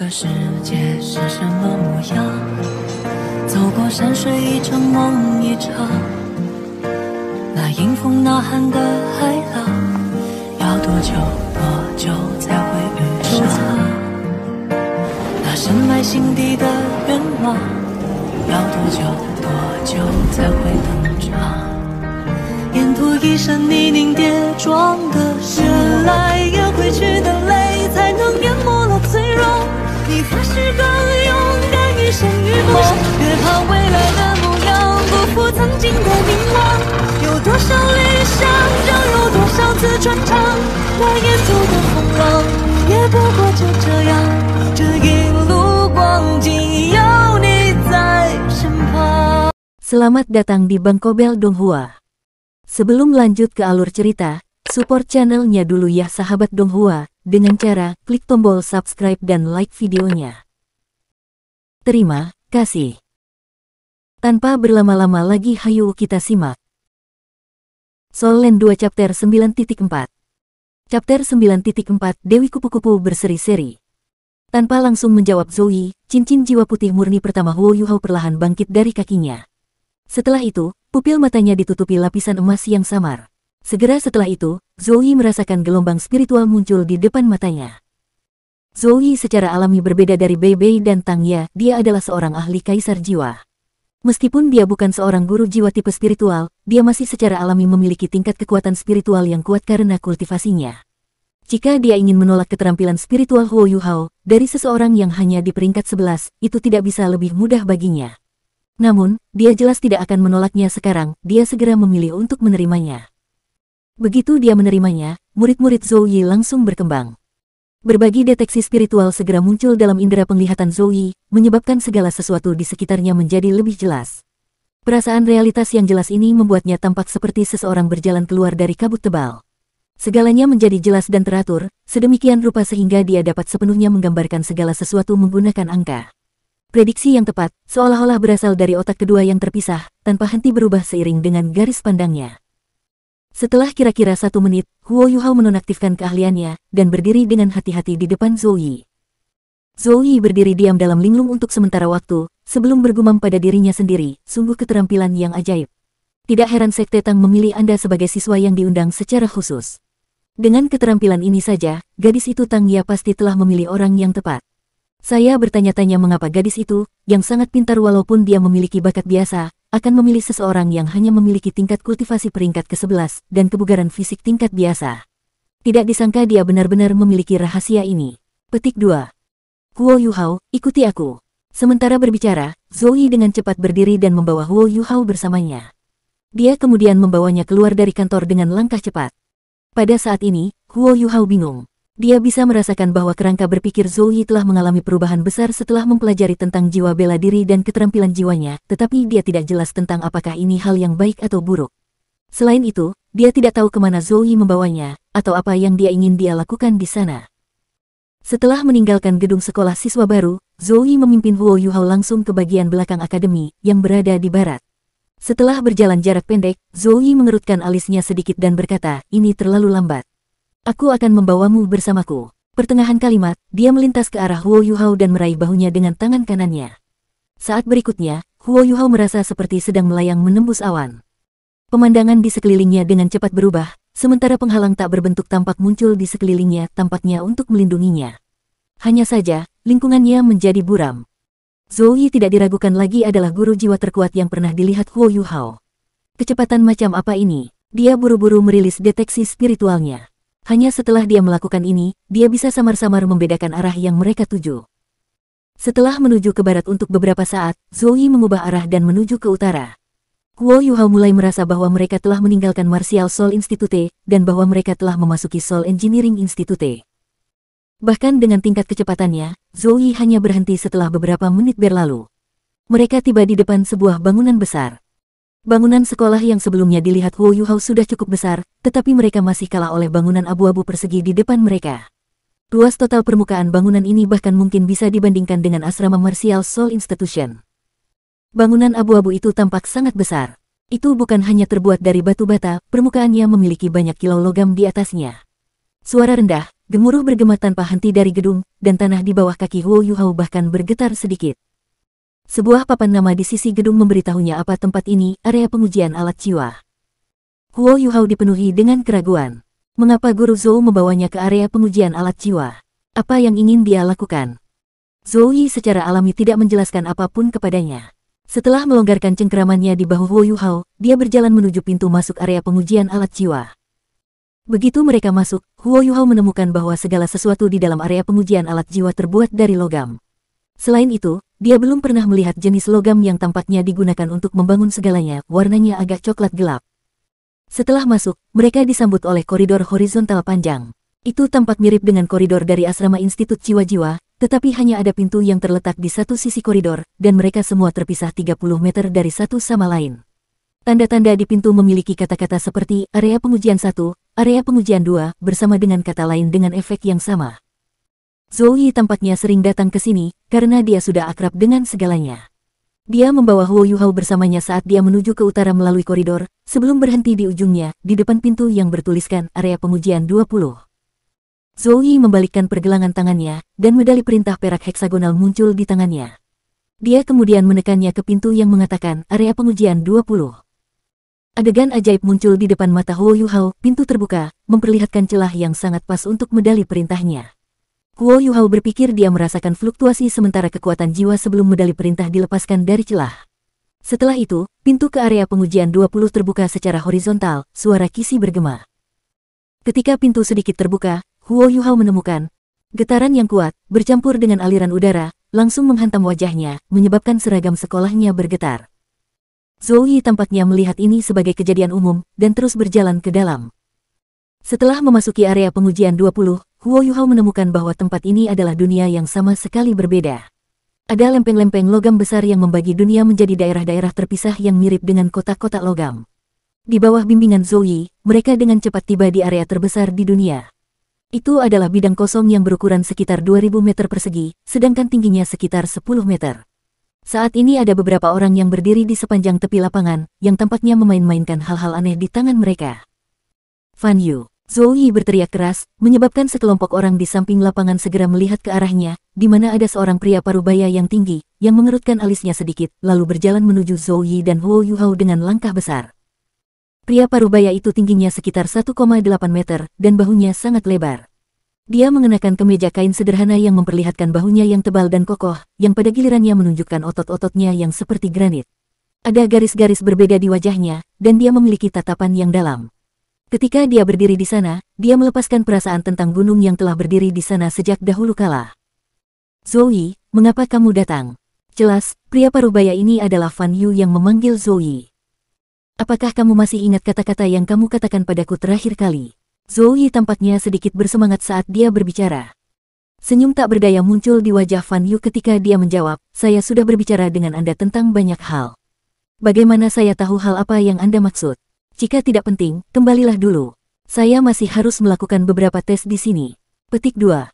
个世界是什么模样？走过山水一场梦一场，那迎风呐喊的海浪，要多久多久才会遇上？那深埋心底的愿望，要多久多久才会登场？沿途一身泥泞跌撞的越来越回去的泪，才能淹没了脆弱。你发誓更勇敢，一生与梦，别怕未来的模样不负曾经的凝望。有多少理想，就有多少次穿肠，那沿途的风浪，也不过就这样。这一路光景有你在身旁。 Selamat datang di Bangkobel Donghua. Sebelum lanjut ke alur cerita, support channelnya dulu ya sahabat Donghua, dengan cara klik tombol subscribe dan like videonya. Terima kasih. Tanpa berlama-lama lagi hayu kita simak. Soul Land 2 Chapter 9.4. Chapter 9.4 Dewi Kupu-Kupu berseri-seri. Tanpa langsung menjawab Zoe, cincin jiwa putih murni pertama Huo Yuhao perlahan bangkit dari kakinya. Setelah itu, pupil matanya ditutupi lapisan emas yang samar. Segera setelah itu, Zoe merasakan gelombang spiritual muncul di depan matanya. Zoe secara alami berbeda dari Bei Bei dan Tang Ya, dia adalah seorang ahli kaisar jiwa. Meskipun dia bukan seorang guru jiwa tipe spiritual, dia masih secara alami memiliki tingkat kekuatan spiritual yang kuat karena kultivasinya. Jika dia ingin menolak keterampilan spiritual Huo Yuhao, dari seseorang yang hanya di peringkat 11, itu tidak bisa lebih mudah baginya. Namun, dia jelas tidak akan menolaknya sekarang, dia segera memilih untuk menerimanya. Begitu dia menerimanya, murid-murid Zoe langsung berkembang. Berbagi deteksi spiritual segera muncul dalam indera penglihatan Zoe, menyebabkan segala sesuatu di sekitarnya menjadi lebih jelas. Perasaan realitas yang jelas ini membuatnya tampak seperti seseorang berjalan keluar dari kabut tebal. Segalanya menjadi jelas dan teratur, sedemikian rupa sehingga dia dapat sepenuhnya menggambarkan segala sesuatu menggunakan angka. Prediksi yang tepat, seolah-olah berasal dari otak kedua yang terpisah, tanpa henti berubah seiring dengan garis pandangnya. Setelah kira-kira 1 menit, Huo Yuhao menonaktifkan keahliannya, dan berdiri dengan hati-hati di depan Zoe. Zoe berdiri diam dalam linglung untuk sementara waktu, sebelum bergumam pada dirinya sendiri, sungguh keterampilan yang ajaib. Tidak heran Sekte Tang memilih Anda sebagai siswa yang diundang secara khusus. Dengan keterampilan ini saja, gadis itu Tang Ya pasti telah memilih orang yang tepat. Saya bertanya-tanya mengapa gadis itu, yang sangat pintar walaupun dia memiliki bakat biasa, akan memilih seseorang yang hanya memiliki tingkat kultivasi peringkat ke-11 dan kebugaran fisik tingkat biasa. Tidak disangka dia benar-benar memiliki rahasia ini. Petik 2. Huo Yuhao, ikuti aku. Sementara berbicara, Zoe dengan cepat berdiri dan membawa Huo Yuhao bersamanya. Dia kemudian membawanya keluar dari kantor dengan langkah cepat. Pada saat ini, Huo Yuhao bingung. Dia bisa merasakan bahwa kerangka berpikir Zoe telah mengalami perubahan besar setelah mempelajari tentang jiwa bela diri dan keterampilan jiwanya, tetapi dia tidak jelas tentang apakah ini hal yang baik atau buruk. Selain itu, dia tidak tahu kemana Zoe membawanya, atau apa yang dia ingin dia lakukan di sana. Setelah meninggalkan gedung sekolah siswa baru, Zoe memimpin Huo Yuhao langsung ke bagian belakang akademi, yang berada di barat. Setelah berjalan jarak pendek, Zoe mengerutkan alisnya sedikit dan berkata, ini terlalu lambat. Aku akan membawamu bersamaku. Pertengahan kalimat, dia melintas ke arah Huo Yuhao dan meraih bahunya dengan tangan kanannya. Saat berikutnya, Huo Yuhao merasa seperti sedang melayang menembus awan. Pemandangan di sekelilingnya dengan cepat berubah, sementara penghalang tak berbentuk tampak muncul di sekelilingnya tampaknya untuk melindunginya. Hanya saja, lingkungannya menjadi buram. Zoe tidak diragukan lagi adalah guru jiwa terkuat yang pernah dilihat Huo Yuhao. Kecepatan macam apa ini? Dia buru-buru merilis deteksi spiritualnya. Hanya setelah dia melakukan ini, dia bisa samar-samar membedakan arah yang mereka tuju. Setelah menuju ke barat untuk beberapa saat, Zoe mengubah arah dan menuju ke utara. Huo Yuhao mulai merasa bahwa mereka telah meninggalkan Martial Soul Institute, dan bahwa mereka telah memasuki Soul Engineering Institute. Bahkan dengan tingkat kecepatannya, Zoe hanya berhenti setelah beberapa menit berlalu. Mereka tiba di depan sebuah bangunan besar. Bangunan sekolah yang sebelumnya dilihat Huo Yuhao sudah cukup besar, tetapi mereka masih kalah oleh bangunan abu-abu persegi di depan mereka. Luas total permukaan bangunan ini bahkan mungkin bisa dibandingkan dengan asrama Martial Soul Institution. Bangunan abu-abu itu tampak sangat besar. Itu bukan hanya terbuat dari batu bata, permukaannya memiliki banyak kilau logam di atasnya. Suara rendah, gemuruh bergema tanpa henti dari gedung, dan tanah di bawah kaki Huo Yuhao bahkan bergetar sedikit. Sebuah papan nama di sisi gedung memberitahunya apa tempat ini, area pengujian alat jiwa. Huo Yuhao dipenuhi dengan keraguan. Mengapa Guru Zhou membawanya ke area pengujian alat jiwa? Apa yang ingin dia lakukan? Zhou Yi secara alami tidak menjelaskan apapun kepadanya. Setelah melonggarkan cengkeramannya di bahu Huo Yuhao, dia berjalan menuju pintu masuk area pengujian alat jiwa. Begitu mereka masuk, Huo Yuhao menemukan bahwa segala sesuatu di dalam area pengujian alat jiwa terbuat dari logam. Selain itu, dia belum pernah melihat jenis logam yang tampaknya digunakan untuk membangun segalanya, warnanya agak coklat gelap. Setelah masuk, mereka disambut oleh koridor horizontal panjang. Itu tampak mirip dengan koridor dari asrama Institut Jiwa-Jiwa, tetapi hanya ada pintu yang terletak di satu sisi koridor, dan mereka semua terpisah 30 meter dari satu sama lain. Tanda-tanda di pintu memiliki kata-kata seperti area pengujian 1, area pengujian 2, bersama dengan kata lain dengan efek yang sama. Zhou Yi tampaknya sering datang ke sini, karena dia sudah akrab dengan segalanya. Dia membawa Huo Yuhao bersamanya saat dia menuju ke utara melalui koridor, sebelum berhenti di ujungnya, di depan pintu yang bertuliskan area pengujian 20. Zhou Yi membalikkan pergelangan tangannya, dan medali perintah perak heksagonal muncul di tangannya. Dia kemudian menekannya ke pintu yang mengatakan area pengujian 20. Adegan ajaib muncul di depan mata Huo Yuhao, pintu terbuka, memperlihatkan celah yang sangat pas untuk medali perintahnya. Huo Yuhao berpikir dia merasakan fluktuasi sementara kekuatan jiwa sebelum medali perintah dilepaskan dari celah. Setelah itu, pintu ke area pengujian 20 terbuka secara horizontal, suara kisi bergema. Ketika pintu sedikit terbuka, Huo Yuhao menemukan getaran yang kuat, bercampur dengan aliran udara, langsung menghantam wajahnya, menyebabkan seragam sekolahnya bergetar. Zhou Yi tampaknya melihat ini sebagai kejadian umum, dan terus berjalan ke dalam. Setelah memasuki area pengujian 20, Huo Yuhao menemukan bahwa tempat ini adalah dunia yang sama sekali berbeda. Ada lempeng-lempeng logam besar yang membagi dunia menjadi daerah-daerah terpisah yang mirip dengan kotak-kotak logam. Di bawah bimbingan Zhou Yi, mereka dengan cepat tiba di area terbesar di dunia. Itu adalah bidang kosong yang berukuran sekitar 2000 meter persegi, sedangkan tingginya sekitar 10 meter. Saat ini ada beberapa orang yang berdiri di sepanjang tepi lapangan, yang tampaknya memain-mainkan hal-hal aneh di tangan mereka. Fan Yu, Zhou Yi berteriak keras, menyebabkan sekelompok orang di samping lapangan segera melihat ke arahnya, di mana ada seorang pria parubaya yang tinggi, yang mengerutkan alisnya sedikit, lalu berjalan menuju Zhou Yi dan Huo Yuhao dengan langkah besar. Pria parubaya itu tingginya sekitar 1,8 meter, dan bahunya sangat lebar. Dia mengenakan kemeja kain sederhana yang memperlihatkan bahunya yang tebal dan kokoh, yang pada gilirannya menunjukkan otot-ototnya yang seperti granit. Ada garis-garis berbeda di wajahnya, dan dia memiliki tatapan yang dalam. Ketika dia berdiri di sana, dia melepaskan perasaan tentang gunung yang telah berdiri di sana sejak dahulu kala. Zhou Yi, mengapa kamu datang? Jelas, pria parubaya ini adalah Fan Yu yang memanggil Zhou Yi. Apakah kamu masih ingat kata-kata yang kamu katakan padaku terakhir kali? Zhou Yi tampaknya sedikit bersemangat saat dia berbicara. Senyum tak berdaya muncul di wajah Fan Yu ketika dia menjawab, saya sudah berbicara dengan Anda tentang banyak hal. Bagaimana saya tahu hal apa yang Anda maksud? Jika tidak penting, kembalilah dulu. Saya masih harus melakukan beberapa tes di sini. Petik 2.